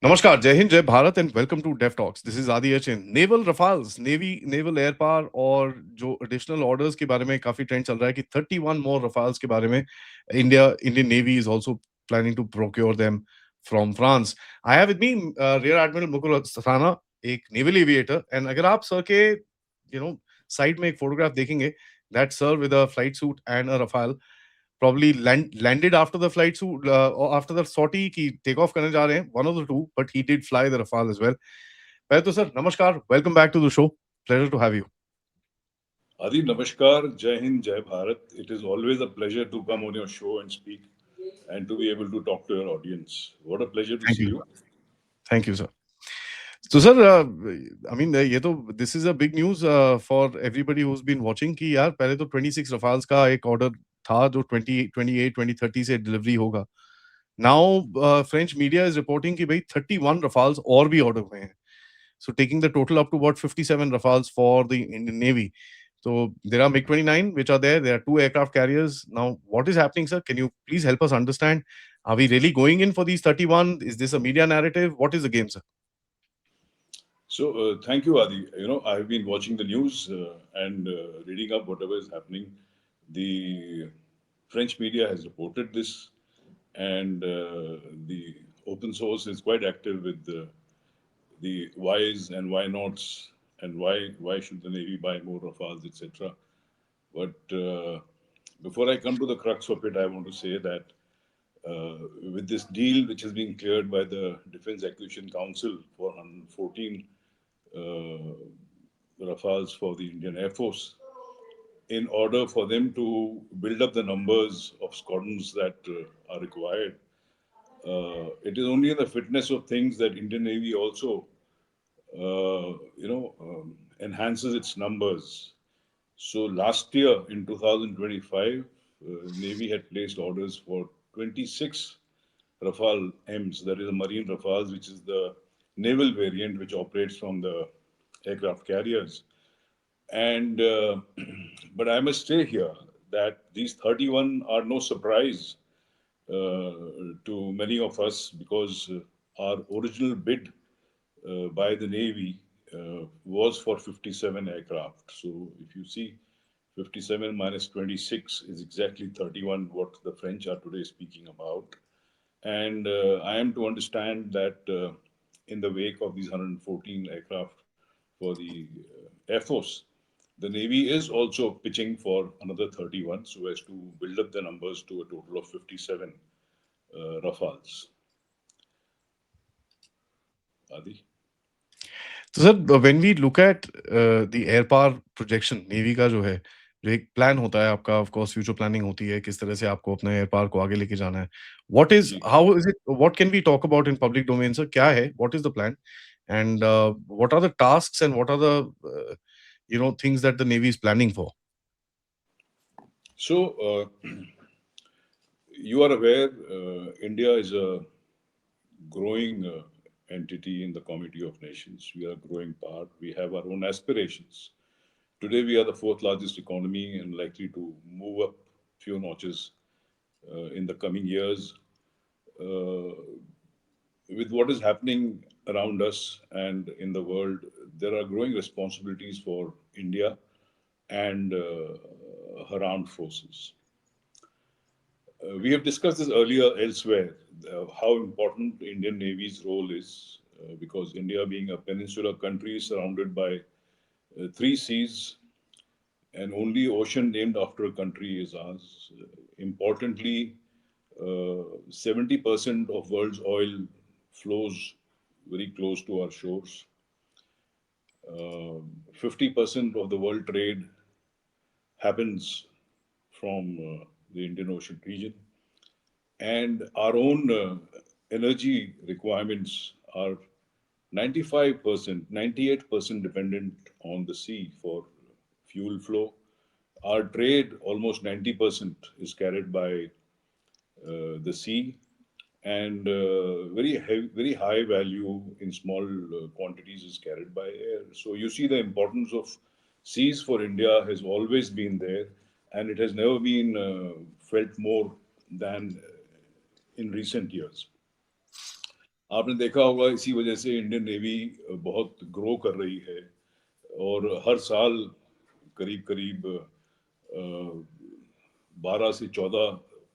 Namaskar, Jai Hind, Jai Bharat, and welcome to Dev Talks. This is Aadi Achin. Naval Rafales, Navy, Naval Air Power और जो additional orders के बारे में काफी trend चल रहा है कि 31 more Rafales के बारे में Indian Navy is also planning to procure them from France. I have with me Rear Admiral Mukul Asthana, एक naval aviator, and अगर आप सर के साइड में एक फोटोग्राफ देखेंगे, that sir with a flight suit and a Rafale probably landed after the flight suit or after the sortie कि take off करने जा रहे हैं, one of the two, but he did fly the Rafale as well. पहले तो sir नमस्कार, welcome back to the show. Pleasure to have you. Adi, Namaskar, Jai Hind, Jai Bharat. It is always a pleasure to come on your show and speak and to be able to talk to your audience. What a pleasure to Thank see you. you. Thank you, sir. So, sir, I mean, ये तो this is a big news for everybody who's been watching कि यार पहले तो 26 Rafales का एक order था जो 2028 2030 से डिलीवरी होगा. Now, French media is reporting कि भाई 31 Rafales और भी order हुए हैं. So, taking the total up to about 57 Rafales for the Indian Navy. So, there are MiG-29 which are there. There are two aircraft carriers. Now, what is happening, sir? Can you please help us understand? Are we really going in for these 31? Is this a media narrative? What is the game, sir? So, thank you, Adi. I've been watching the news and reading up whatever is happening. The French media has reported this, and the open source is quite active with the whys and why nots and why should the Navy buy more Rafales, etc. But before I come to the crux of it, I want to say that with this deal, which is being cleared by the Defense Acquisition Council for 114 Rafales for the Indian Air Force, in order for them to build up the numbers of squadrons that are required, it is only in the fitness of things that Indian Navy also, enhances its numbers. So last year in 2025, Navy had placed orders for 26 Rafale M's, that is the Marine Rafales, which is the naval variant which operates from the aircraft carriers. And but I must say here that these 31 are no surprise to many of us because our original bid by the Navy was for 57 aircraft. So if you see 57 minus 26 is exactly 31, what the French are today speaking about. And I am to understand that in the wake of these 114 aircraft for the Air Force, the Navy is also pitching for another 31 so as to build up the numbers to a total of 57 Rafales. Adi? तो sir when we look at the air power projection navy का जो है जो एक plan होता है आपका of course future planning होती है किस तरह से आपको अपने एयर पावर को आगे लेके जाना है what is ji how is it what can we talk about in public domain sir क्या है what is the plan and what are the tasks and what are the things that the navy is planning for. So, you are aware, India is a growing entity in the Committee of Nations. We are a growing part. We have our own aspirations. Today, we are the fourth largest economy and likely to move up few notches in the coming years. Uh, with what is happening around us and in the world, there are growing responsibilities for India and her armed forces. We have discussed this earlier elsewhere, how important the Indian Navy's role is, because India, being a peninsular country surrounded by three seas, and only ocean named after a country is ours. Importantly, 70% of world's oil flows very close to our shores. 50% of the world trade happens from the Indian Ocean region. And our own energy requirements are 95%, 98% dependent on the sea for fuel flow. Our trade, almost 90%, is carried by the sea, and very high value in small quantities is carried by air. So you see the importance of seas for India has always been there, and it has never been felt more than in recent years. आपने देखा होगा इसी वजह से Indian navy बहुत grow कर रही है, और हर साल करीब करीब 12 से 14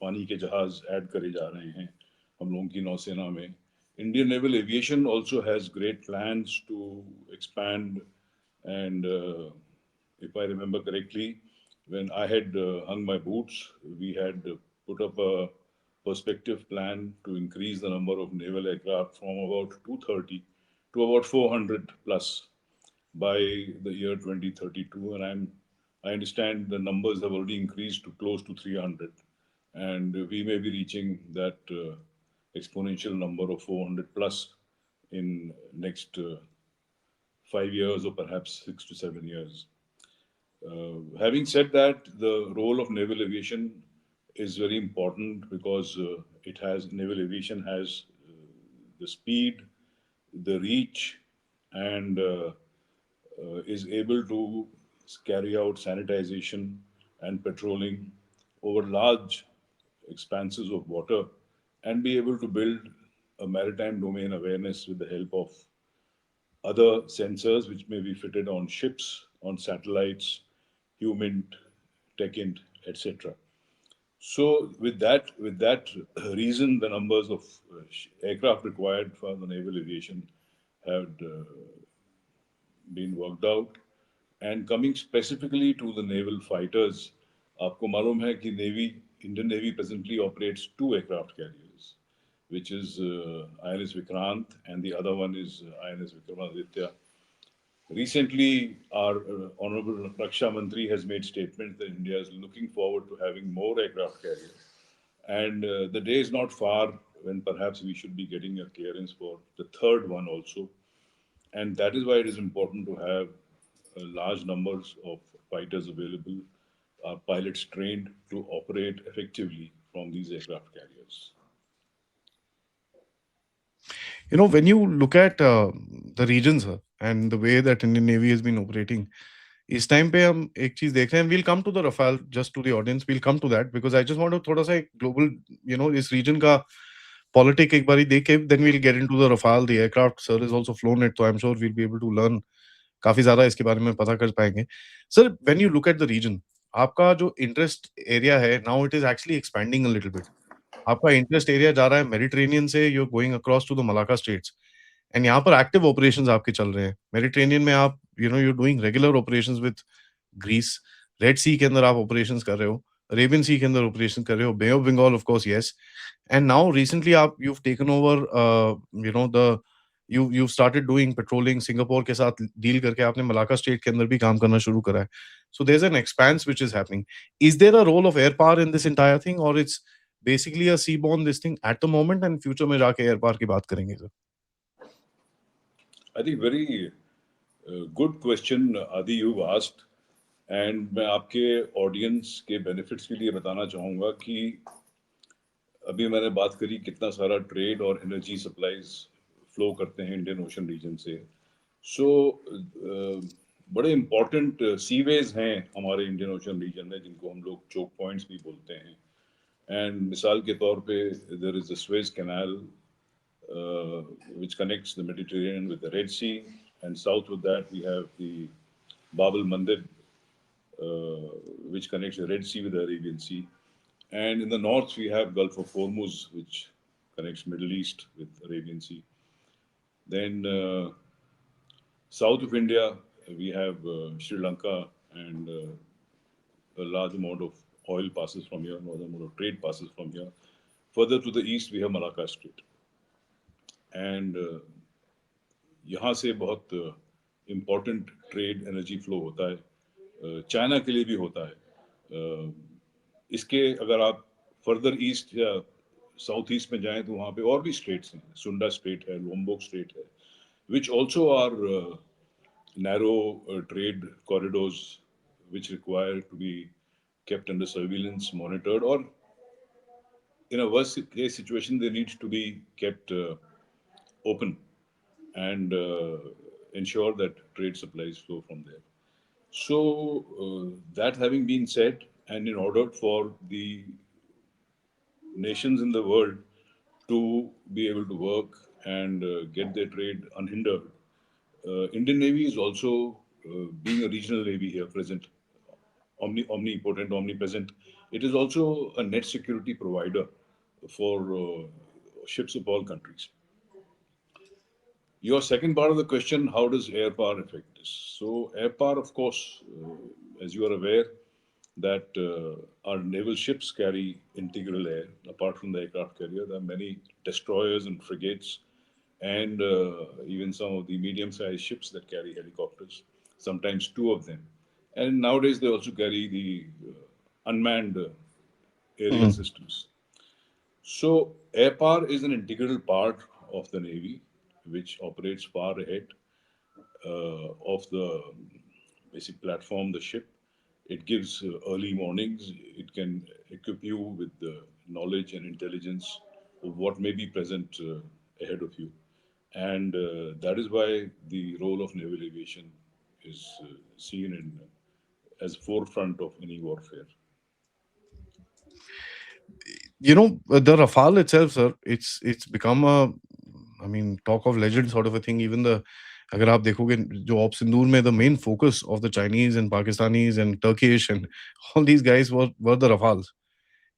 पानी के जहाज ऐड करे जा रहे हैं हम लोगों की नौसेना में. Indian naval aviation also has great plans to expand, and if I remember correctly, when I had hung my boots, we had put up a perspective plan to increase the number of naval aircraft from about 230 to about 400 plus by the year 2032. And I understand the numbers have already increased to close to 300, and we may be reaching that exponential number of 400 plus in next 5 years, or perhaps 6 to 7 years. Having said that, the role of naval aviation is very important because naval aviation has the speed, the reach, and is able to carry out sanitization and patrolling over large expanses of water, and be able to build a maritime domain awareness with the help of other sensors which may be fitted on ships, on satellites, human, tech-int, etc. So, with that reason, the numbers of aircraft required for the naval aviation have been worked out. And coming specifically to the naval fighters, आपको मालूम है कि Indian Navy presently operates two aircraft carriers, which is INS Vikrant, and the other one is INS Vikramaditya. Recently, our Honorable Raksha Mantri has made statement that India is looking forward to having more aircraft carriers. And the day is not far when perhaps we should be getting a clearance for the third one also. And that is why it is important to have large numbers of fighters available, pilots trained to operate effectively from these aircraft carriers. When you look at the regions and the way that Indian Navy has been operating, इस time पे हम एक चीज देख रहे हैं. We'll come to the Rafale, just to the audience. We'll come to that because I just want to थोड़ा सा एक global, इस region का politic एक बारी देख के then we'll get into the Rafale. The aircraft sir has also flown it, so I'm sure we'll be able to learn काफी ज्यादा इसके बारे में पता कर पाएंगे. Sir, when you look at the region, आपका जो interest area है now it is actually expanding a little bit. आपका इंटरेस्ट एरिया जा रहा है मेडिटेरेनियन से, you are going across to the Malacca states and यहाँ पर एक्टिव ऑपरेशंस आपके चल रहे हैं. मेडिटेरेनियन में आप you doing regular operations with Greece. Red Sea के अंदर आप ऑपरेशंस कर रहे हो, अरेबियन सी के अंदर ऑपरेशन कर रहे हो, bay of Bengal of course yes. And now recently आप you taken over the you started doing patrolling Singapore के साथ डील करके आपने मलाका स्टेट के अंदर भी काम करना शुरू करा है. So there is an expense which is happening. Is there a role of air power in this entire thing और it's basically a seaborne this thing at the moment and future में जाके एयर पावर की बात करेंगे sir? I think very good question, Adi, you've asked. And मैं आपके audience के benefits के लिए बताना चाहूँगा कि अभी मैंने बात करी कितना सारा ट्रेड और एनर्जी सप्लाईज फ्लो करते हैं इंडियन ओशन रीजन से. सो बड़े इम्पोर्टेंट सीवेज हैं हमारे इंडियन ओशन रीजन में, जिनको हम लोग चोक पॉइंट्स भी बोलते हैं. एंड मिसाल के तौर पे there is the Suez canal which connects the Mediterranean with the Red Sea, and south of that we have the Bab el Mandeb, which connects the Red Sea with the Arabian Sea. And in the north, we have Gulf of Hormuz, which connects Middle East with Arabian Sea. Then south of India, we have Sri Lanka, and a large amount of oil passes from here, large amount of trade passes from here. Further to the east, we have Malacca Strait. And यहाँ से बहुत important trade energy flow होता है, China के लिए भी होता है. इसके अगर आप फर्दर ईस्ट या साउथ ईस्ट में जाएं तो वहाँ पे और भी स्टेट्स हैं. सुंडा स्टेट है, लोम्बोक स्टेट है, which also are narrow trade corridors which require to be kept under surveillance, monitored, or in a worst case situation, they need to be kept open and ensure that trade supplies flow from there. So, that having been said, and in order for the nations in the world to be able to work and get their trade unhindered. Indian Navy is also being a regional navy here present, omnipotent, omnipresent. It is also a net security provider for ships of all countries. Your second part of the question, how does air power affect this? So, air power, of course, as you are aware, that our naval ships carry integral air. Apart from the aircraft carrier, there are many destroyers and frigates, and even some of the medium-sized ships that carry helicopters. Sometimes two of them, and nowadays they also carry the unmanned aerial Mhm. systems. So, air power is an integral part of the Navy, which operates far ahead of the basic platform, the ship. It gives early warnings. It can equip you with the knowledge and intelligence of what may be present ahead of you. And that is why the role of naval aviation is seen in as forefront of any warfare. The Rafale itself, sir, it's become a, I mean, talk of legend sort of a thing. Even the, अगर आप देखोगे जो op सिंदूर में, the main focus of the Chinese and Pakistanis and Turkish and all these guys were the Rafales.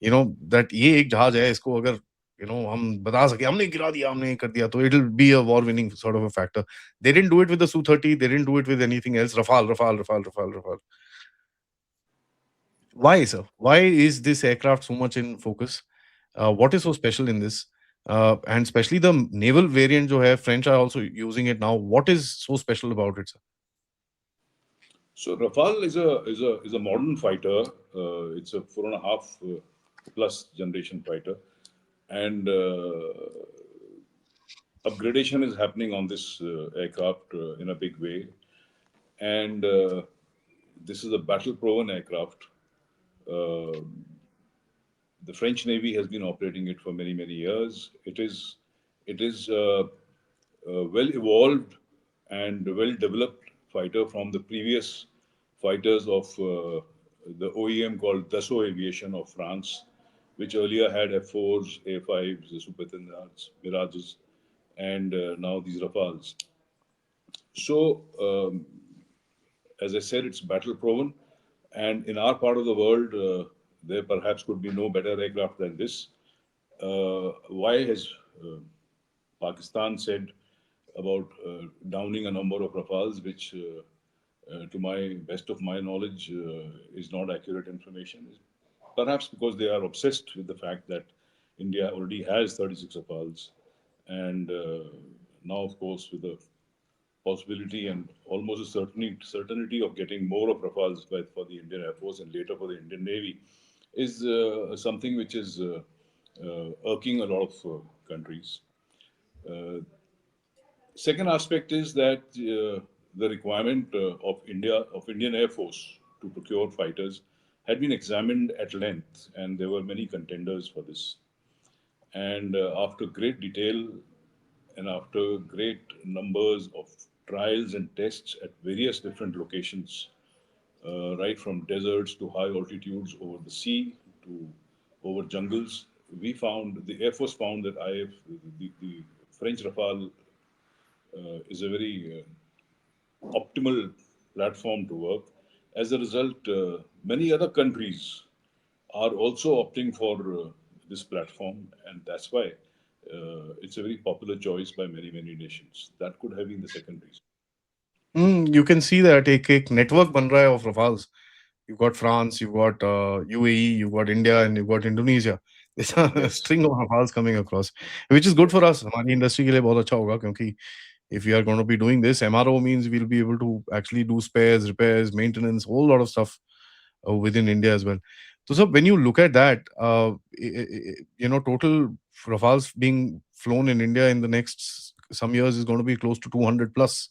That ये एक जहाज है, इसको अगर हम बता सके हमने गिरा दिया, हमने कर दिया, तो it'll be a war winning sort of a factor. They didn't do it with the Su-30, they didn't do it with anything else. Rafale, Rafale, Rafale, Rafale, Rafale. Why, sir? Why is this aircraft so much in focus? What is so special in this? And especially the naval variant, जो है, French are also using it now. What is so special about it, sir? So Rafale is a modern fighter. It's a 4.5 plus generation fighter, and upgradation is happening on this aircraft in a big way. And this is a battle-proven aircraft. Uh, the French Navy has been operating it for many years. It is well evolved and well developed fighter from the previous fighters of the OEM called Dassault Aviation of France, which earlier had F4s, A5s, the Super Tendards, Mirages, and now these Rafales. So, as I said, it's battle proven. And in our part of the world, there perhaps could be no better aircraft than this. Why has Pakistan said about downing a number of Rafales, which, to my best of my knowledge, is not accurate information? Perhaps because they are obsessed with the fact that India already has 36 Rafales, and now, of course, with the possibility and almost a certainty of getting more of Rafales for the Indian Air Force and later for the Indian Navy is something which is irking a lot of countries. Uh, Second aspect is that the requirement of Indian Air Force to procure fighters had been examined at length, and there were many contenders for this. And after great detail and after great numbers of trials and tests at various different locations, right from deserts to high altitudes over the sea to over jungles, the Air Force found that the French Rafale is a very optimal platform to work. As a result, many other countries are also opting for this platform, and that's why it's a very popular choice by many nations. That could have been the second reason. You can see that एक network बन रहा है of Rafales. You've got France, you've got UAE, you've got India, and you've got Indonesia. There's a Yes, string of Rafales coming across, which is good for yes, us. हमारी industry के लिए बहुत अच्छा होगा, क्योंकि if we are going to be doing this, MRO means we'll be able to actually do spares, repairs, maintenance, whole lot of stuff within India as well. So when you look at that, total Rafales being flown in India in the next some years is going to be close to 200 plus.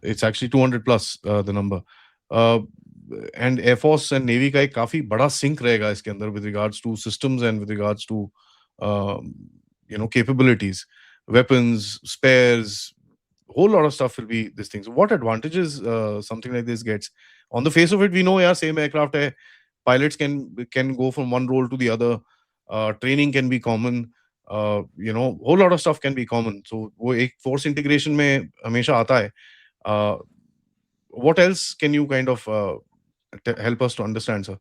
It's actually 200 plus the number. Uh, and Air Force and Navy का एक काफी बड़ा sync रहेगा इसके अंदर with regards to systems and with regards to um, capabilities, weapons, spares, whole lot of stuff will be this thing. So what advantages something like this gets? On the face of it, we know, yeah, same aircraft hai, pilots can go from one role to the other, training can be common, whole lot of stuff can be common. So वो एक force integration में हमेशा आता है. uh, what else can you kind of help us to understand, sir?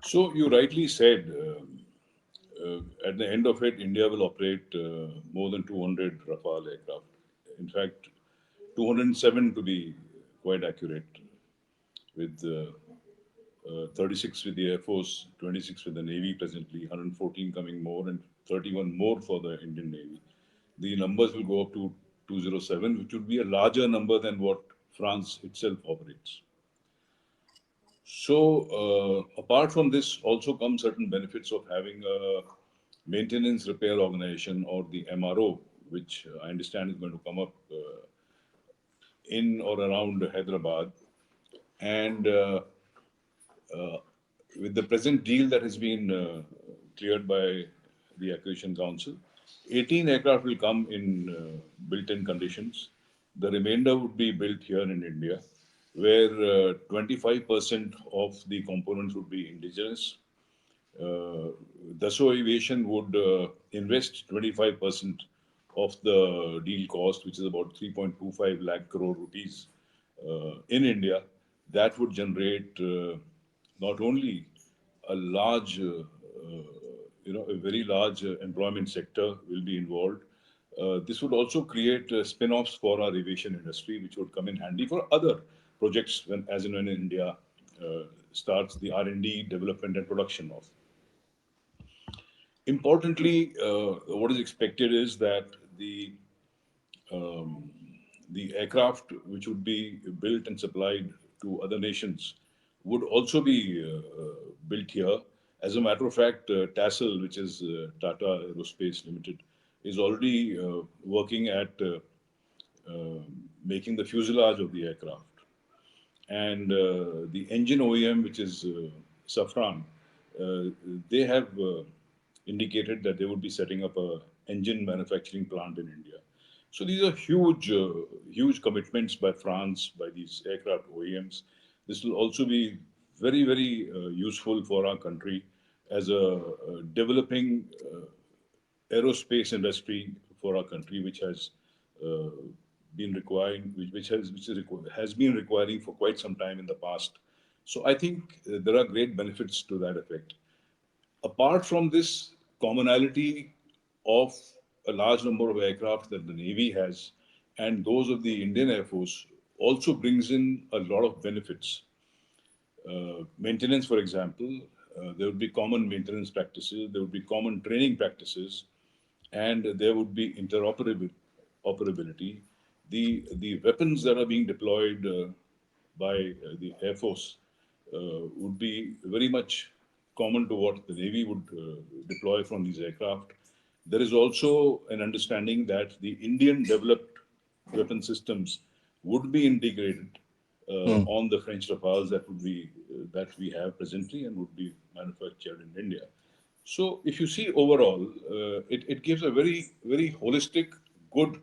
So you rightly said, at the end of it, India will operate more than 200 Rafale aircraft. In fact, 207 to be quite accurate, with 36 with the Air Force, 26 with the Navy presently, 114 coming more, and 31 more for the Indian Navy. The numbers will go up to 207, which would be a larger number than what France itself operates. So, apart from this, also come certain benefits of having a maintenance repair organization, or the MRO, which I understand is going to come up in or around Hyderabad. And uh, with the present deal that has been cleared by the Acquisition Council, 18 aircraft will come in built-in conditions. The remainder would be built here in India, where 25% of the components would be indigenous. uh, Dassault Aviation would invest 25% of the deal cost, which is about 3.25 lakh crore rupees, in India. That would generate not only a large, a very large employment sector will be involved. This would also create spin-offs for our aviation industry, which would come in handy for other projects when, as and when India starts the R&D development and production of. Importantly, what is expected is that um, the aircraft which would be built and supplied to other nations would also be built here. As a matter of fact, TASL, which is Tata Aerospace Limited, is already working at uh, making the fuselage of the aircraft. And the engine OEM, which is Safran, uh, they have indicated that they would be setting up a engine manufacturing plant in India. So these are huge, huge commitments by France, by these aircraft OEMs. This will also be very, very useful for our country as a developing aerospace industry for our country, which has uh, been requiring, has been requiring for quite some time in the past. So I think there are great benefits to that effect. Apart from this commonality of a large number of aircraft that the Navy has and those of the Indian Air Force, also brings in a lot of benefits. Maintenance, for example, there would be common maintenance practices, there would be common training practices, and there would be interoperability. The weapons that are being deployed by the Air Force would be very much common to what the Navy would deploy from these aircraft. There is also an understanding that the Indian developed weapon systems would be integrated Hmm. on the French Rafales that we have presently and would be manufactured in India. So, if you see overall, it gives a very, very holistic, good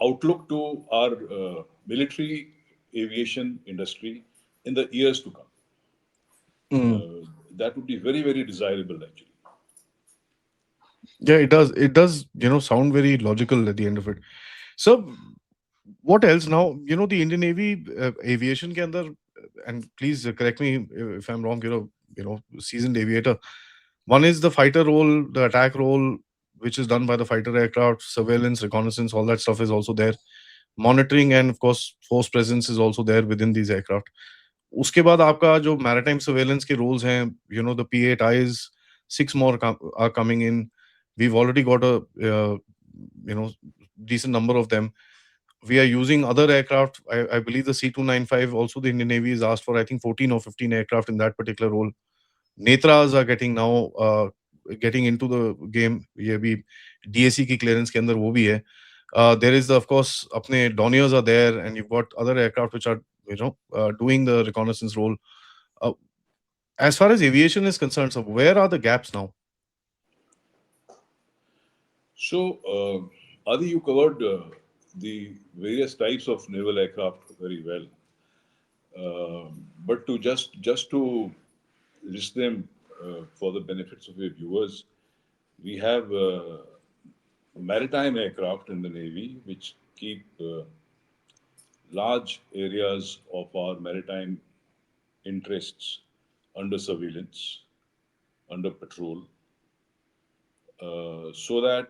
outlook to our military aviation industry in the years to come. Hmm. That would be very, very desirable, actually. Yeah, it does sound very logical at the end of it. So what else now? The Indian Navy aviation ke andar, and please correct me if I'm wrong, seasoned aviator. One is the fighter role, the attack role, which is done by the fighter aircraft, surveillance, reconnaissance, all that stuff is also there. Monitoring and of course force presence is also there within these aircraft. उसके बाद आपका जो maritime surveillance के roles हैं, the P8 eyes, 6 more are coming in. We've already got a you know decent number of them. We are using other aircraft. I believe the C295 also the Indian Navy has asked for, I think 14 or 15 aircraft in that particular role. Netras are getting now getting into the game. ये भी DAC की clearance के अंदर वो भी है. There is of course अपने Dorniers are there, and you've got other aircraft which are doing the reconnaissance role. Uh, as far as aviation is concerned, so where are the gaps now? So, Adi, you covered the various types of naval aircraft very well. But to just to list them for the benefits of your viewers, We have maritime aircraft in the Navy which keep large areas of our maritime interests under surveillance, under patrol, so that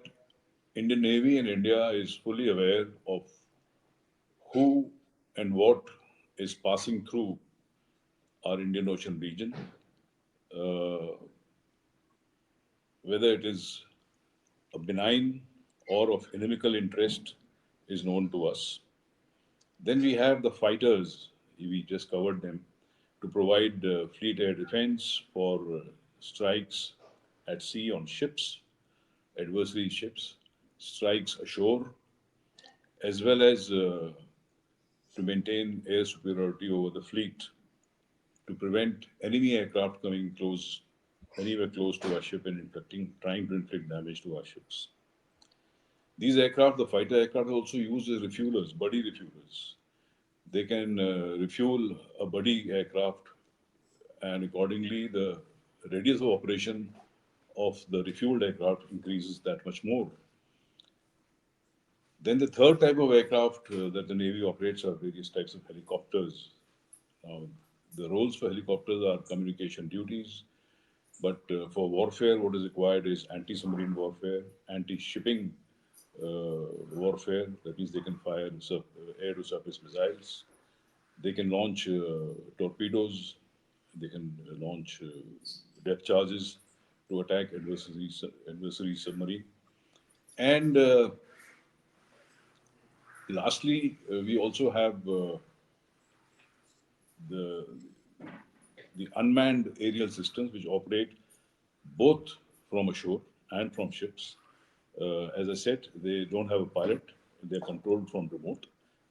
Indian Navy and India is fully aware of who and what is passing through our Indian Ocean region, uh, whether it is a benign or of inimical interest is known to us. Then we have the fighters, we just covered them, to provide fleet air defense for strikes at sea on ships, adversary ships, strikes ashore, as well as to maintain air superiority over the fleet, to prevent enemy aircraft coming close, anywhere close to our ship and trying to inflict damage to our ships. These aircraft, the fighter aircraft, are also used as refuelers, buddy refuelers. They can refuel a buddy aircraft, and accordingly, the radius of operation of the refueled aircraft increases that much more. Then the third type of aircraft that the Navy operates are various types of helicopters. Now, the roles for helicopters are communication duties, but for warfare, what is required is anti-submarine warfare, anti-shipping warfare. That means they can fire air-to-surface missiles. They can launch torpedoes. They can launch depth charges to attack adversary submarine. And lastly, we also have the the unmanned aerial systems which operate both from ashore and from ships. As I said, they don't have a pilot, they're controlled from remote,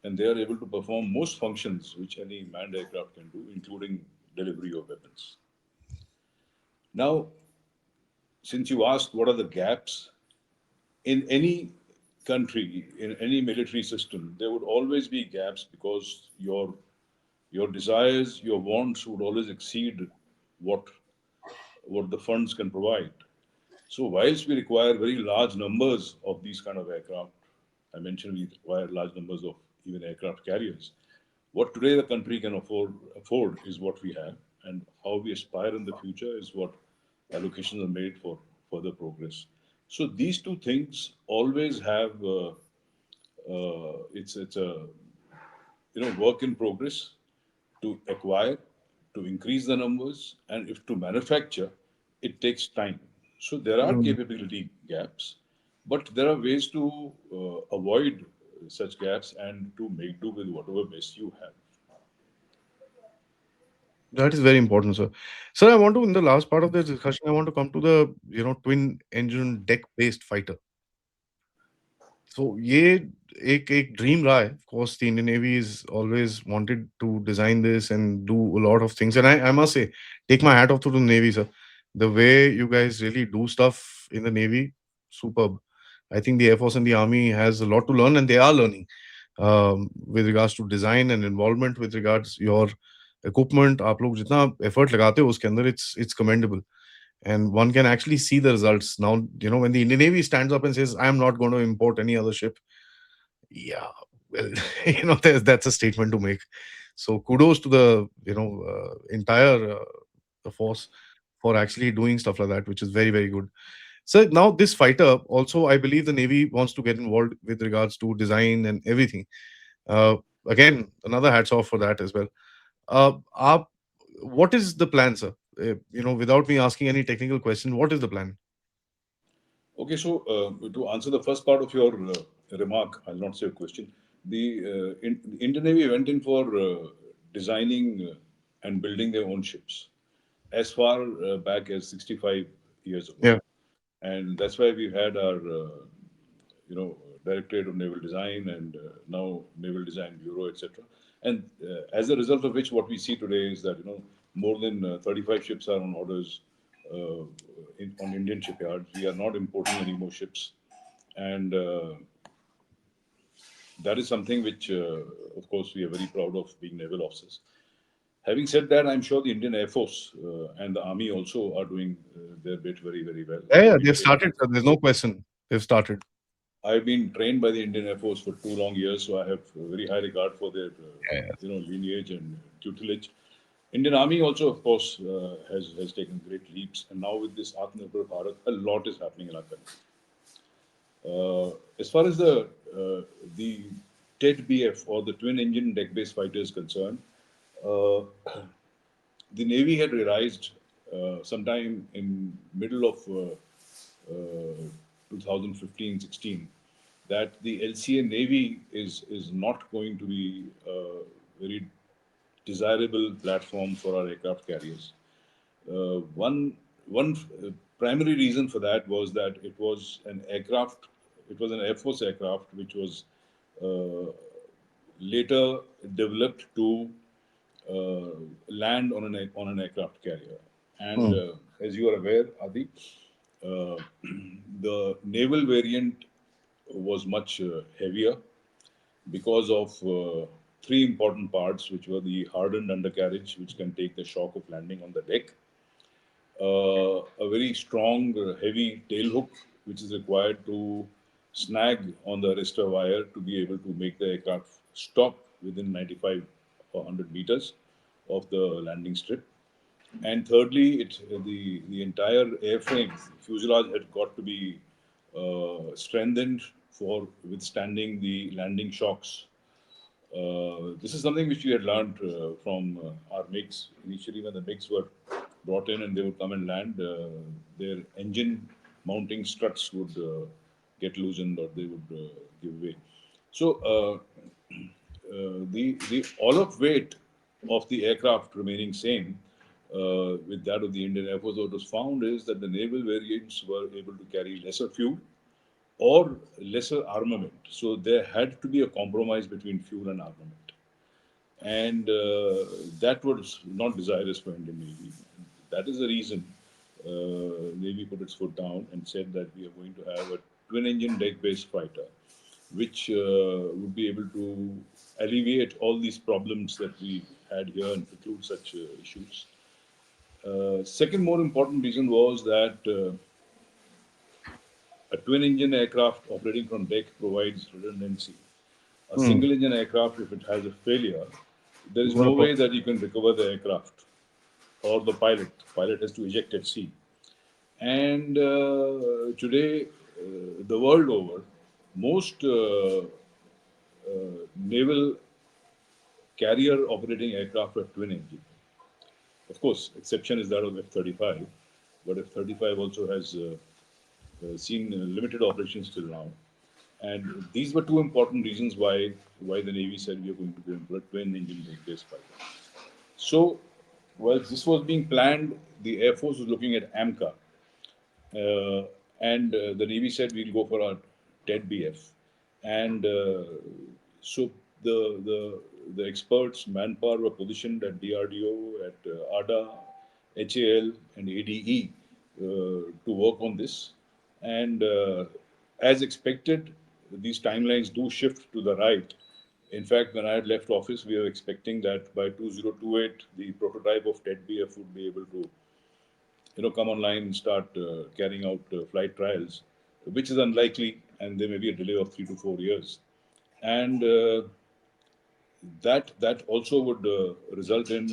and they are able to perform most functions which any manned aircraft can do, including delivery of weapons. Now, since you asked what are the gaps, in any country, in any military system, there would always be gaps because your desires, your wants would always exceed what what the funds can provide. So whilst we require very large numbers of these kind of aircraft, I mentioned we require large numbers of even aircraft carriers. What today the country can afford is what we have, and how we aspire in the future is what allocations are made for further progress. So these two things always have it's a work in progress to acquire, to increase the numbers, and if to manufacture, it takes time. So there are Mm. capability gaps, but there are ways to avoid such gaps and to make do with whatever best you have. That is very important, sir. Sir, I want to, in the last part of this discussion, I want to come to the, twin engine deck based fighter. So ये एक एक dream रहा है. Of course, the Indian Navy is always wanted to design this and do a lot of things. And I must say, take my hat off to the Navy, sir. The way you guys really do stuff in the Navy, superb. I think the Air Force and the Army has a lot to learn, and they are learning with regards to design and involvement with regards your equipment. आप लोग जितना effort लगाते हो उसके अंदर, it's commendable, and one can actually see the results now. When the Indian Navy stands up and says, I am not going to import any other ship, yeah, well, that's a statement to make. So kudos to the entire the force for actually doing stuff like that, which is very, very good. So now this fighter also, I believe the Navy wants to get involved with regards to design and everything. uh, Again, another hats off for that as well. Aap, what is the plan, sir? Without me asking any technical question, what is the plan? Okay, so to answer the first part of your remark, I'll not say a question. The Indian Navy went in for designing and building their own ships as far back as 65 years ago. Yeah. And that's why we've had our Directorate of Naval Design and now Naval Design Bureau, etc. And as a result of which, what we see today is that more than 35 ships are on orders on Indian shipyards. We are not importing any more ships, and that is something which, of course, we are very proud of being naval officers. Having said that, I'm sure the Indian Air Force and the Army also are doing their bit very, very well. Yeah, yeah, they've started, sir. There's no question. They've started. I've been trained by the Indian Air Force for 2 long years, so I have a very high regard for their, Yeah, yeah. lineage and tutelage. Indian Army also, of course, has taken great leaps, and now with this Atmanirbhar Bharat, a lot is happening in our country. As far as the TED BF or the twin engine deck based fighter is concerned, uh, the Navy had realized sometime in middle of 2015-16 that the LCA Navy is not going to be a very desirable platform for our aircraft carriers. One primary reason for that was that it was an Air Force aircraft which was uh, later developed to land on an aircraft carrier. And Hmm. as you are aware, Adi, uh, the naval variant was much heavier because of three important parts, which were the hardened undercarriage, which can take the shock of landing on the deck, a very strong, heavy tail hook, which is required to snag on the arrestor wire to be able to make the aircraft stop within 95 or 100 meters of the landing strip. And thirdly, the entire airframe fuselage had got to be strengthened for withstanding the landing shocks. This is something which we had learned from our MiGs. Initially, when the MiGs were brought in and they would come and land, their engine mounting struts would get loosened or they would give way. So, the all of weight of the aircraft remaining same with that of the Indian Air Force, what was found is that the naval variants were able to carry lesser fuel or lesser armament. So there had to be a compromise between fuel and armament, and that was not desirous for Indian Navy. That is the reason Navy put its foot down and said that we are going to have a twin-engine deck-based fighter, which would be able to alleviate all these problems that we had here and preclude such issues. Second, more important reason was that a twin-engine aircraft operating from deck provides redundancy. A Hmm. single engine aircraft, if it has a failure, there is You're gonna no call. way that you can recover the aircraft or the pilot. Pilot has to eject at sea. And today, the world over, most naval carrier operating aircraft are twin engine. Of course, exception is that of F-35, but F-35 also has seen limited operations till now. And these were two important reasons why the Navy said we are going to go into a twin engine based fighter. So, while this was being planned, the Air Force was looking at AMCA, and the Navy said we'll go for our TED BF. And so the experts, manpower were positioned at DRDO, at ADA, HAL, and ADE to work on this. And as expected, these timelines do shift to the right. In fact, when I had left office, we were expecting that by 2028, the prototype of TED BF would be able to come online and start carrying out flight trials, which is unlikely, and there may be a delay of 3 to 4 years. And that also would result in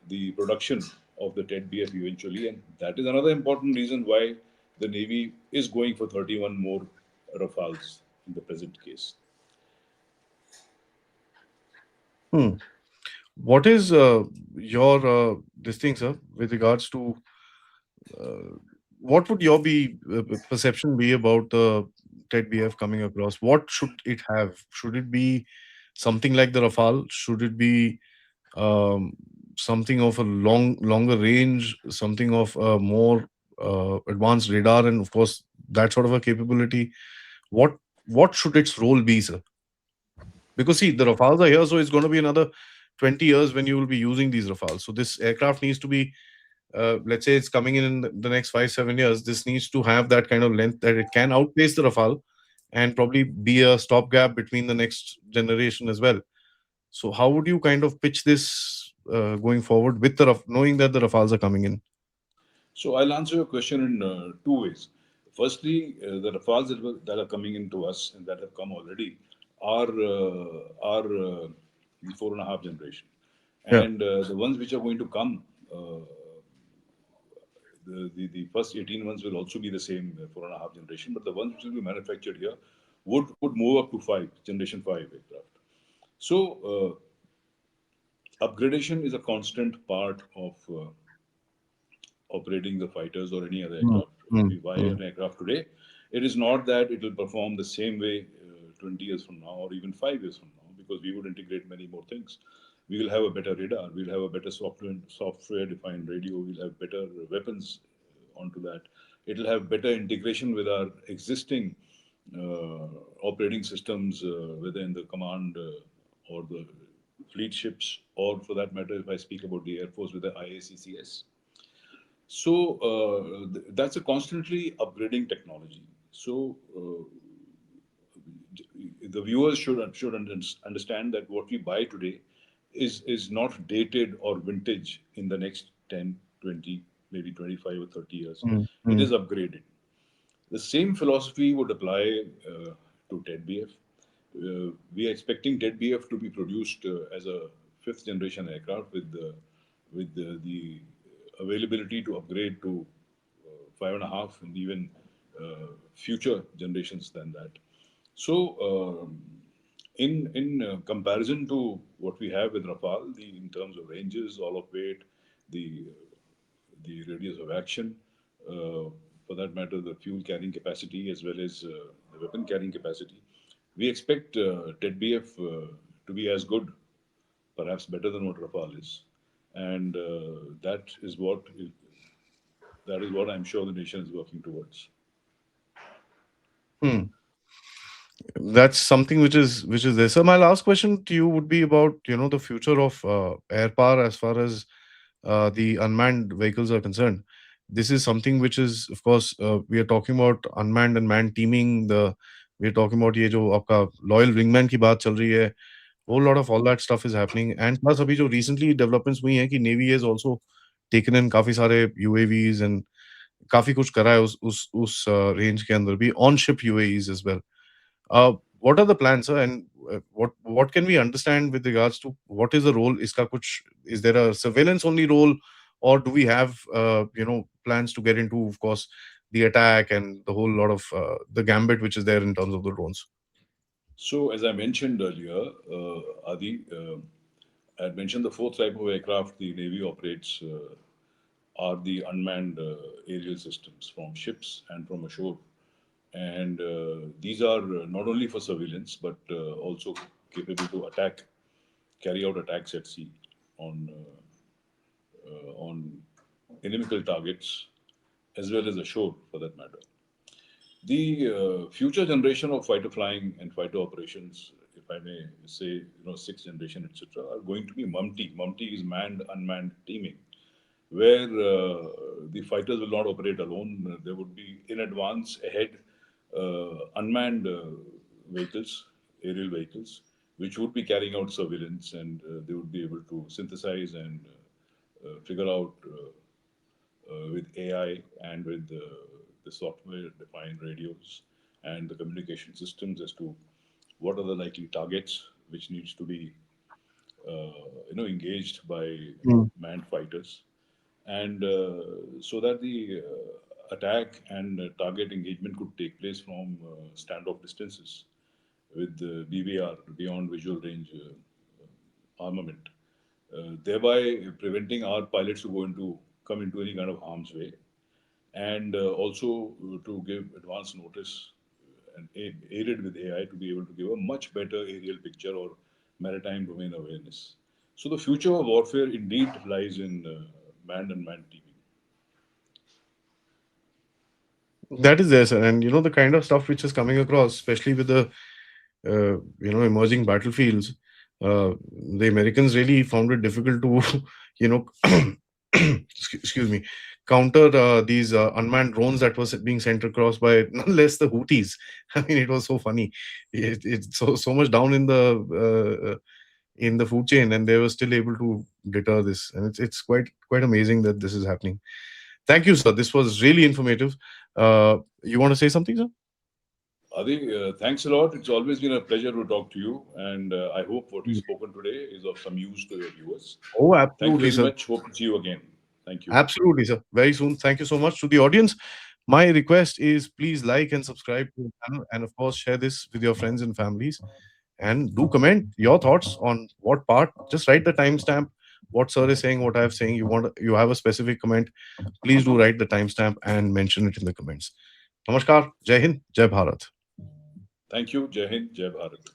the production of the TED BF eventually, and that is another important reason why the Navy is going for 31 more Rafales in the present case. Hmm. What is your this thing, sir, with regards to uh, what would your be perception be about the TED BF coming across? What should it have? Should it be something like the Rafale? Should it be um, something of a longer range, something of a more advanced radar, and of course that sort of a capability? What what should its role be, sir? Because see, the Rafales are here, so it's going to be another 20 years when you will be using these Rafales. So this aircraft needs to be, let's say it's coming in the next 5 7 years. This needs to have that kind of length that it can outpace the Rafale and probably be a stopgap between the next generation as well. So how would you kind of pitch this going forward with knowing that the Rafales are coming in? So I'll answer your question in two ways. Firstly, the Rafales that are coming into us and that have come already are the four and a half generation, Yeah. and the ones which are going to come. Uh, the first 18 months will also be the same four and a half generation, but the ones which will be manufactured here would move up to five generation five aircraft. So upgradation is a constant part of operating the fighters or any other Mm, aircraft. When mm, we buy mm, an aircraft today, it is not that it will perform the same way 20 years from now or even 5 years from now, because we would integrate many more things. We will have a better radar, we'll have a better software defined radio, we'll have better weapons onto that. It'll have better integration with our existing operating systems, whether in the command or the fleet ships, or for that matter, if I speak about the Air Force with the IACCS. So that's a constantly upgrading technology. So the viewers should understand that what we buy today is not dated or vintage in the next 10, 20, maybe 25 or 30 years. mm, It is mm, upgraded. The same philosophy would apply to TED-BF. We are expecting TED-BF to be produced as a fifth generation aircraft with the availability to upgrade to five and a half and even future generations than that. So, in comparison to what we have with Rafale, in terms of ranges, all of weight, the the radius of action, uh, for that matter, the fuel carrying capacity as well as the weapon carrying capacity, we expect TED-BF to be as good, perhaps better than what Rafale is, and that is what I'm sure the nation is working towards. mm. That's something which is there. So my last question to you would be about the future of air power as far as the unmanned vehicles are concerned. This is something which is, of course, we are talking about unmanned and manned teaming. We are talking about ये जो आपका loyal wingman की बात चल रही है. Whole lot of all that stuff is happening. And plus अभी जो recently developments हुई हैं कि Navy has also taken in काफी सारे UAVs and काफी कुछ करा है उस रेंज के अंदर भी on ship UAVs as well. What are the plans, sir, and what can we understand with regards to what is the role? Is there a surveillance only role, or do we have plans to get into, of course, the attack and the whole lot of the gambit which is there in terms of the drones? So, as I mentioned earlier, Adi, I had mentioned the fourth type of aircraft the Navy operates are the unmanned aerial systems from ships and from ashore. And these are not only for surveillance, but also capable to carry out attacks at sea on, on inimical targets as well as ashore for that matter. The future generation of fighter flying and fighter operations, if I may say, sixth generation, etc., are going to be MUMTI. MUMTI is manned unmanned teaming, where the fighters will not operate alone. There would be in advance ahead unmanned vehicles, aerial vehicles, which would be carrying out surveillance, and they would be able to synthesize and figure out with AI and with the software-defined radios and the communication systems as to what are the likely targets which needs to be engaged by Mm. manned fighters, and so that the attack and target engagement could take place from standoff distances with the BVR, beyond visual range armament, thereby preventing our pilots to come into any kind of harm's way, and also to give advance notice and aided with AI to be able to give a much better aerial picture or maritime domain awareness. So the future of warfare indeed lies in manned and manned teaming. That is there, sir, and the kind of stuff which is coming across, especially with the emerging battlefields. The Americans really found it difficult to you know excuse me, counter these unmanned drones that was being sent across by none less the Houthis. I mean, it was so funny. It's so much down in the in the food chain, and they were still able to deter this. And it's quite amazing that this is happening. Thank you, sir. This was really informative. You want to say something, sir? Adi, thanks a lot. It's always been a pleasure to talk to you, and I hope what we've spoken today is of some use to your viewers. Oh, Thank you absolutely, very sir. much. Hope to see you again. Thank you. Absolutely, sir. Very soon. Thank you so much to the audience. My request is please like and subscribe to the channel, and of course, share this with your friends and families. And do comment your thoughts on what part. Just write the timestamp. What sir is saying, what I am saying. You have a specific comment. Please do write the timestamp and mention it in the comments. Namaskar. Jai Hind. Jai Bharat. Thank you. Jai Hind, Jai Bharat.